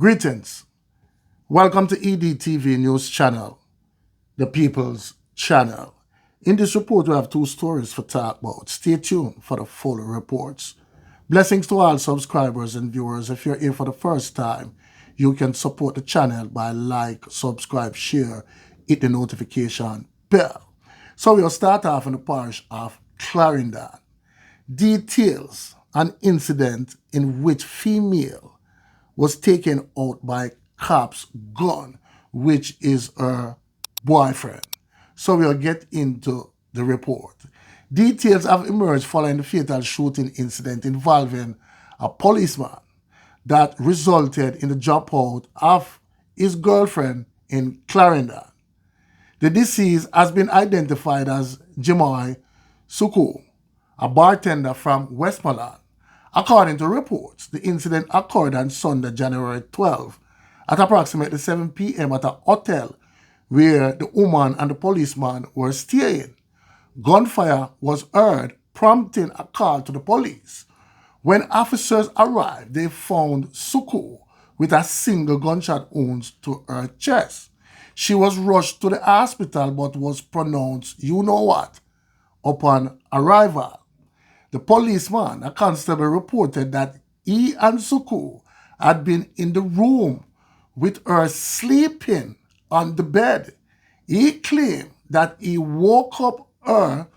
Greetings. Welcome to EDTV News Channel, the People's Channel. In this report, we have two stories for talk about. Stay tuned for the full reports. Blessings to all subscribers and viewers. If you're here for the first time, you can support the channel by like, subscribe, share, hit the notification bell. So we'll start off in the parish of Clarendon. Details an incident in which female was taken out by cops' gun, which is her boyfriend. So we'll get into the report. Details have emerged following the fatal shooting incident involving a policeman that resulted in the dropout of his girlfriend in Clarendon. The deceased has been identified as Jamaica, a bartender from Westmoreland. According to reports, the incident occurred on Sunday, January 12, at approximately 7 p.m. at a hotel where the woman and the policeman were staying. Gunfire was heard, prompting a call to the police. When officers arrived, they found Suku with a single gunshot wound to her chest. She was rushed to the hospital but was pronounced you-know-what upon arrival. The policeman, a constable, reported that he and Suku had been in the room with her sleeping on the bed. He claimed that he woke up her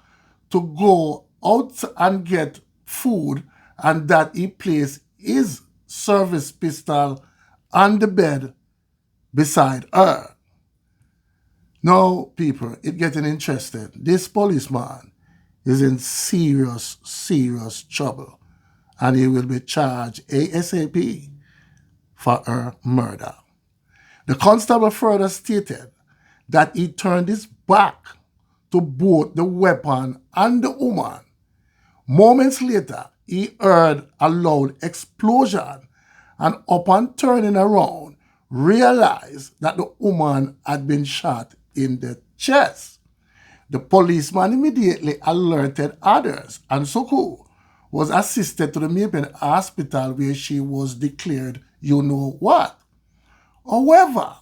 to go out and get food and that he placed his service pistol on the bed beside her. Now, people, it's getting interesting. This policeman is in serious trouble, and he will be charged ASAP for her murder. The constable further stated that he turned his back to both the weapon and the woman. Moments later, he heard a loud explosion and upon turning around, realized that the woman had been shot in the chest. The policeman immediately alerted others, and Suku was assisted to the Maple Hospital where she was declared you-know-what. However,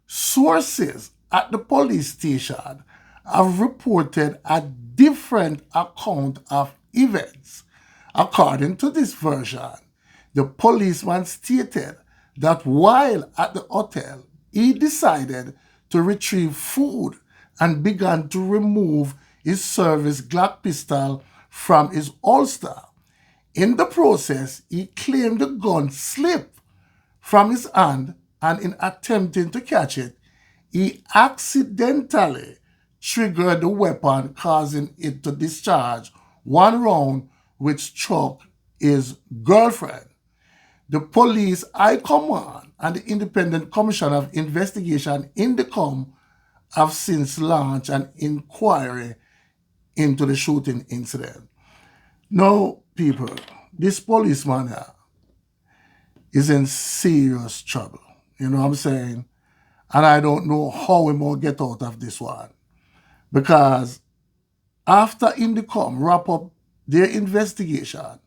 sources at the police station have reported a different account of events. According to this version, the policeman stated that while at the hotel, he decided to retrieve food and began to remove his service Glock pistol from his holster. In the process, he claimed the gun slipped from his hand, and in attempting to catch it, he accidentally triggered the weapon, causing it to discharge one round which struck his girlfriend. The police high command and the Independent Commission of Investigation INDECOM have since launched an inquiry into the shooting incident. Now, people, this policeman here is in serious trouble. You know what I'm saying? And I don't know how we will get out of this one. Because after INDECOM wrap up their investigation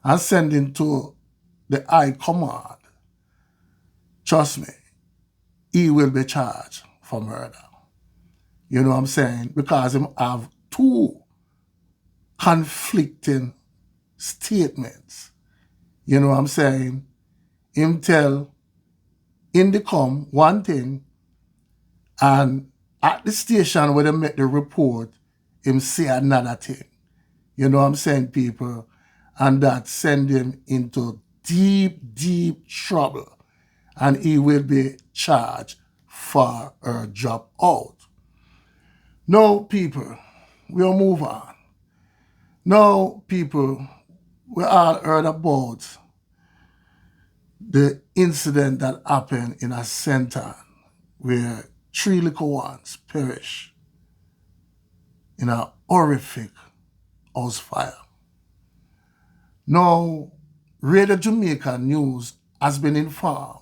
and send it to the high command, trust me, he will be charged for murder. You know what I'm saying? Because him have two conflicting statements. You know what I'm saying? Him tell INDECOM one thing, and at the station where they make the report, him say another thing. You know what I'm saying, people? And that send him into deep trouble. And he will be charged for her drop out. Now, people, we'll move on. Now, people, we all heard about the incident that happened in a center where 3 little ones perished in a horrific house fire. Now, Radio Jamaica News has been informed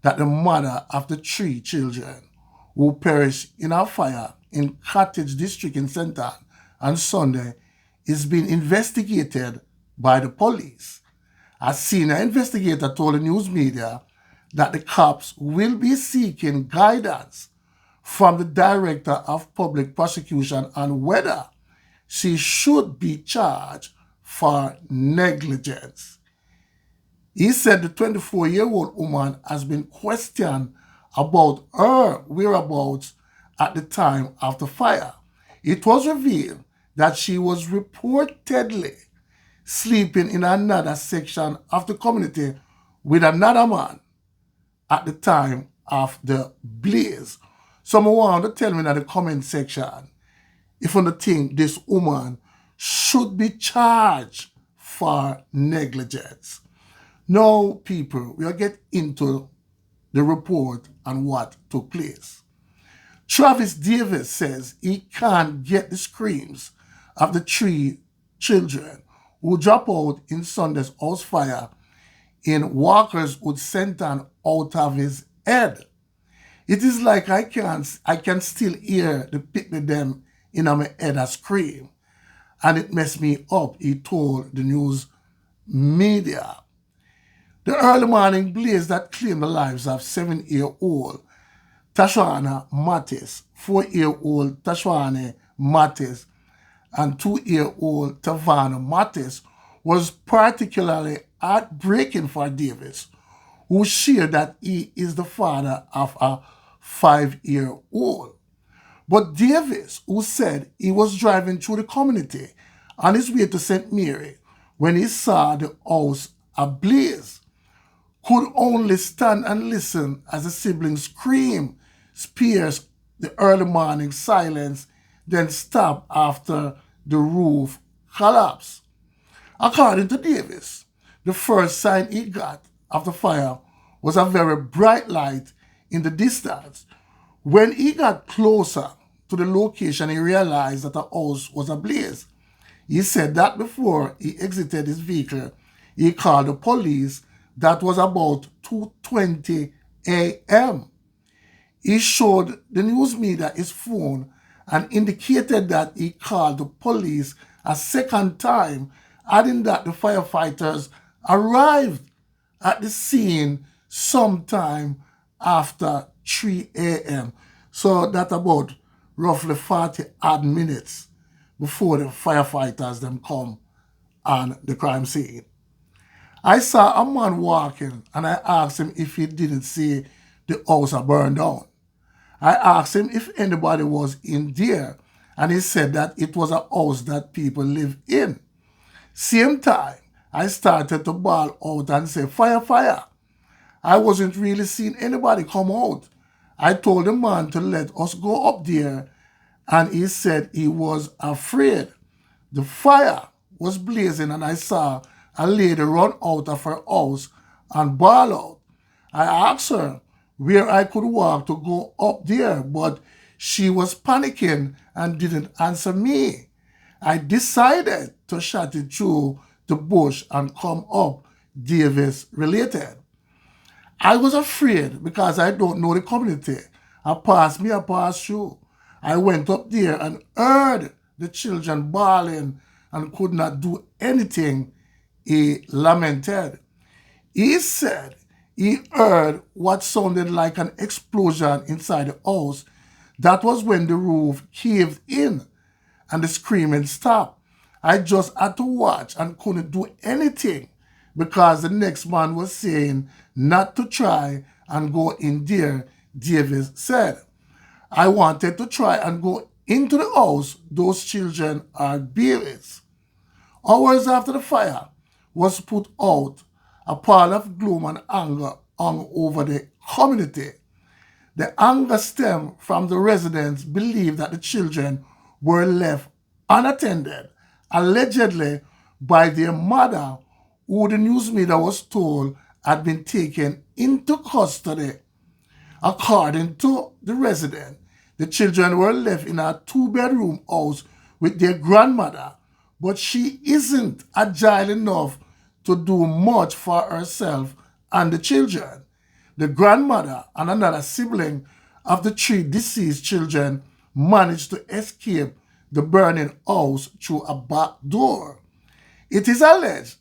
that the mother of the 3 children who perished in a fire in Cottage District in St. Ann on Sunday is being investigated by the police. A senior investigator told the news media that the cops will be seeking guidance from the Director of Public Prosecution on whether she should be charged for negligence. He said the 24-year-old woman has been questioned about her whereabouts at the time of the fire. It was revealed that she was reportedly sleeping in another section of the community with another man at the time of the blaze. Someone want to tell me in the comment section if you think this woman should be charged for negligence. Now, people, we'll get into the report and what took place. Travis Davis says he can't get the screams of the 3 children who dropped out in Sunday's house fire in WALKERSWOOD Sometin out of his head. It is like I can still hear the picture of them in my head a scream, and it messed me up, he told the news media. The early morning blaze that claimed the lives of 7-year-old Tashwana Mattis, 4-year-old Tashwane Mattis, and 2-year-old Tavana Mattis was particularly heartbreaking for Davis, who shared that he is the father of a 5-year-old. But Davis, who said he was driving through the community on his way to St. Mary when he saw the house ablaze, could only stand and listen as the siblings scream, pierce the early morning silence, then stop after the roof collapsed. According to Davis, the first sign he got of the fire was a very bright light in the distance. When he got closer to the location, he realized that the house was ablaze. He said that before he exited his vehicle, he called the police. That was about 2:20 a.m. He showed the news media his phone and indicated that he called the police a second time, adding that the firefighters arrived at the scene sometime after 3 a.m. So that about roughly 40 odd minutes before the firefighters them come on the crime scene. I saw a man walking and I asked him if he didn't see the house burned down. I asked him if anybody was in there and he said that it was a house that people live in. Same time, I started to bawl out and say, "Fire, fire." I wasn't really seeing anybody come out. I told the man to let us go up there and he said he was afraid. The fire was blazing and I saw a lady run out of her house and bawl out. I asked her where I could walk to go up there, but she was panicking and didn't answer me. I decided to shut it through the bush and come up, Davis related. I was afraid because I don't know the community. I passed through. I went up there and heard the children bawling and could not do anything, he lamented. He said he heard what sounded like an explosion inside the house. That was when the roof caved in and the screaming stopped. I just had to watch and couldn't do anything because the next man was saying not to try and go in there, Davis said. I wanted to try and go into the house. Those children are babies. Hours after the fire was put out, a pall of gloom and anger hung over the community. The anger stemmed from the residents believed that the children were left unattended, allegedly by their mother, who the news media was told had been taken into custody. According to the resident, the children were left in a 2-bedroom house with their grandmother, but she isn't agile enough to do much for herself and the children. The grandmother and another sibling of the 3 deceased children managed to escape the burning house through a back door. It is alleged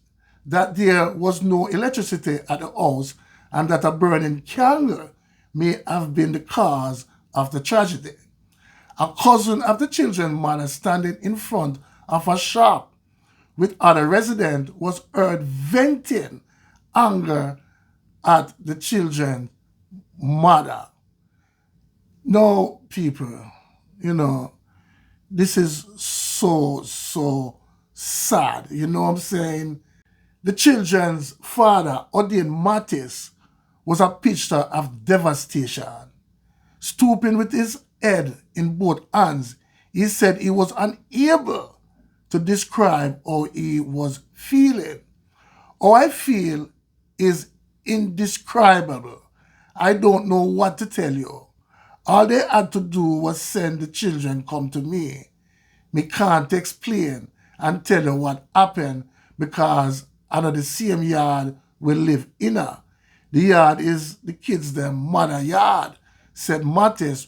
that there was no electricity at the house and that a burning candle may have been the cause of the tragedy. A cousin of the children's mother standing in front of a shop with other residents was heard venting anger at the children's mother. No, people, this is so sad. You know what I'm saying? The children's father, Odin Mattis, was a picture of devastation. Stooping with his head in both hands, he said he was unable to describe how he was feeling. How I feel is indescribable. I don't know what to tell you. All they had to do was send the children come to me. Me can't explain and tell you what happened because under the same yard we live in. The yard is the kids' them mother yard, said Mattis,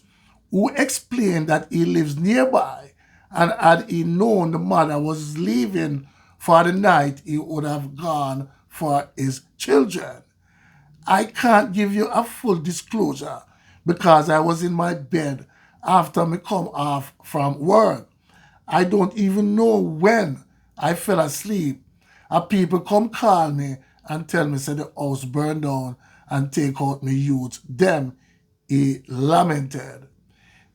who explained that he lives nearby and had he known the mother was leaving for the night, he would have gone for his children. I can't give you a full disclosure because I was in my bed after me come off from work. I don't even know when I fell asleep. People come call me and tell me say the house burned down and take out me youth. Them, he lamented.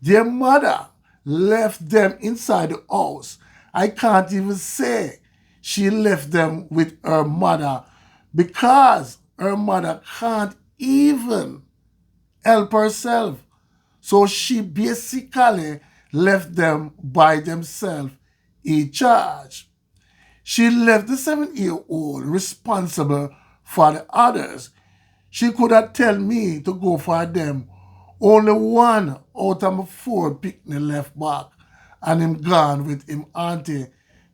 Their mother left them inside the house. I can't even say she left them with her mother because her mother can't even help herself. So she basically left them by themselves in charge. She left the 7-year-old responsible for the others. She could have tell me to go for them. Only one out of my 4 picnic left back and him gone with him auntie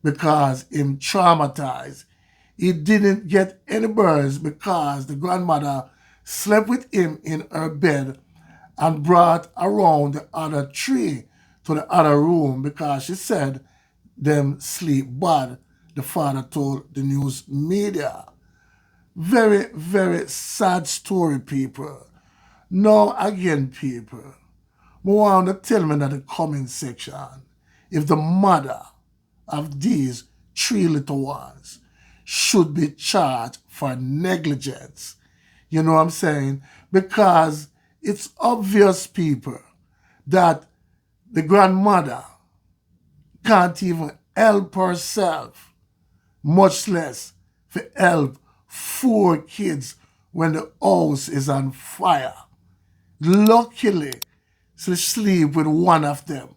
because him traumatized. He didn't get any birds because the grandmother slept with him in her bed and brought around the other 3 to the other room because she said them sleep bad, the father told the news media. Very sad story, people. Now again, people, I want to tell me in the comment section if the mother of these 3 little ones should be charged for negligence. You know what I'm saying? Because it's obvious, people, that the grandmother can't even help herself, much less to help 4 kids when the house is on fire. Luckily, she sleep with one of them.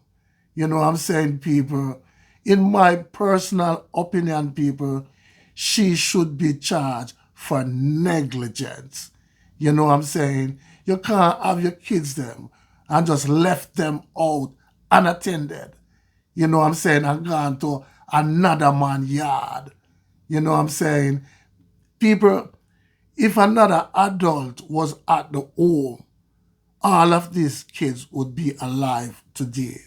You know what I'm saying, people? In my personal opinion, people, she should be charged for negligence. You know what I'm saying? You can't have your kids them and just left them out unattended. You know what I'm saying? And gone to another man's yard. You know what I'm saying? People, if another adult was at the home, all of these kids would be alive today.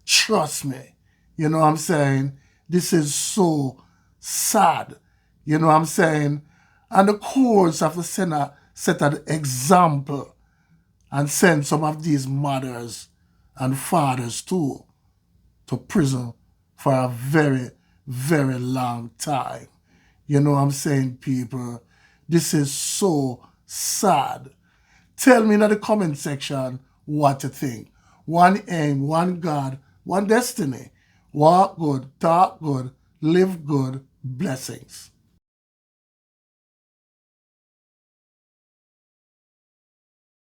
Trust me. You know what I'm saying? This is so sad. You know what I'm saying? And the courts have to set an example and send some of these mothers and fathers too to prison for a very long time. You know what I'm saying, people? This is so sad. Tell me in the comment section what you think. One aim, one God, one destiny. Walk good, talk good, live good. Blessings.